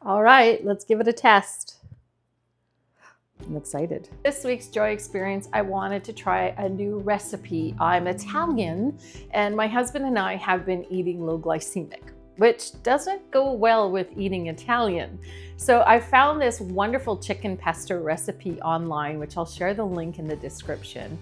All right, let's give it a test. I'm excited. This week's Joy Experience, I wanted to try a new recipe. I'm Italian, and my husband and I have been eating low glycemic, which doesn't go well with eating Italian. So I found this wonderful chicken pesto recipe online, which I'll share the link in the description.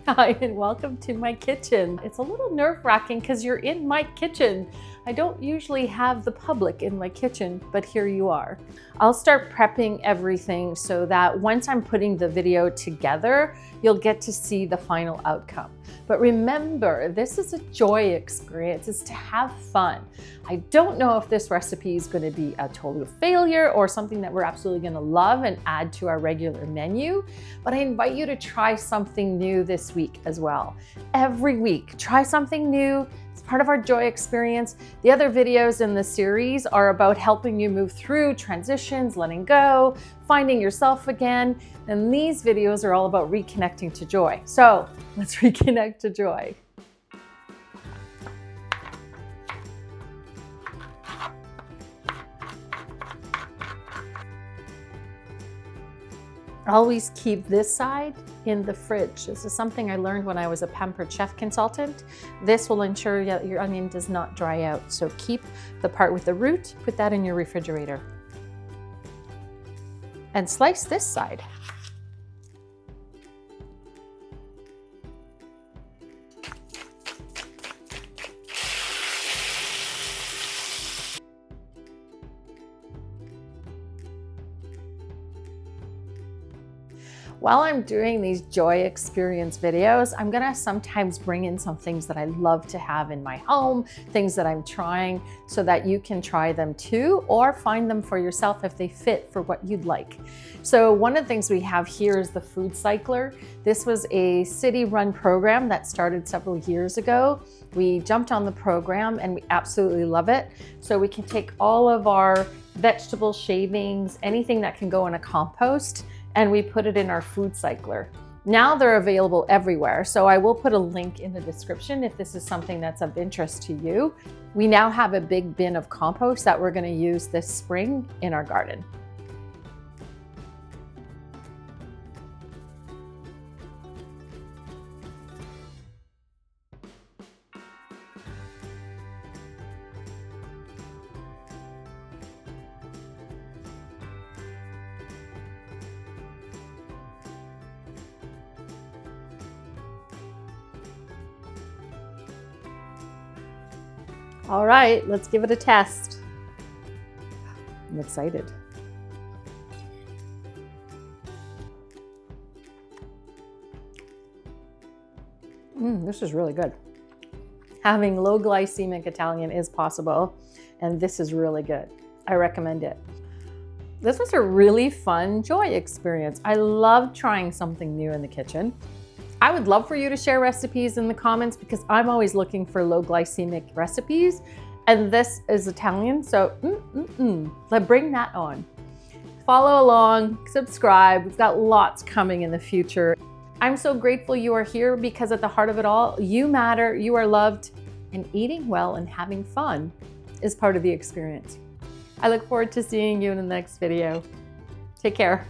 Hi, and welcome to my kitchen. It's a little nerve-wracking because you're in my kitchen. I don't usually have the public in my kitchen, but here you are. I'll start prepping everything so that once I'm putting the video together, you'll get to see the final outcome. But remember, this is a joy experience. It's to have fun. I don't know if this recipe is going to be a total failure or something that we're absolutely going to love and add to our regular menu, but I invite you to try something new this week as well. Every week, try something new. It's part of our joy experience. The other videos in the series are about helping you move through transitions, letting go, finding yourself again. And these videos are all about reconnecting to joy. So let's reconnect to joy. Always keep this side in the fridge. This is something I learned when I was a Pampered Chef consultant. This will ensure that your onion does not dry out. So keep the part with the root, put that in your refrigerator. And slice this side. While I'm doing these joy experience videos, I'm gonna sometimes bring in some things that I love to have in my home, things that I'm trying so that you can try them too, or find them for yourself if they fit for what you'd like. So one of the things we have here is the food cycler. This was a city-run program that started several years ago. We jumped on the program and we absolutely love it. So we can take all of our vegetable shavings, anything that can go in a compost, and we put it in our food cycler. Now they're available everywhere, so I will put a link in the description if this is something that's of interest to you. We now have a big bin of compost that we're gonna use this spring in our garden. All right, let's give it a test. I'm excited. This is really good. Having low glycemic Italian is possible, and this is really good. I recommend it. This was a really fun joy experience. I love trying something new in the kitchen. I would love for you to share recipes in the comments because I'm always looking for low glycemic recipes, and this is Italian, so let's bring that on. Follow along, subscribe. We've got lots coming in the future. I'm so grateful you are here because at the heart of it all, you matter, you are loved, and eating well and having fun is part of the experience. I look forward to seeing you in the next video. Take care.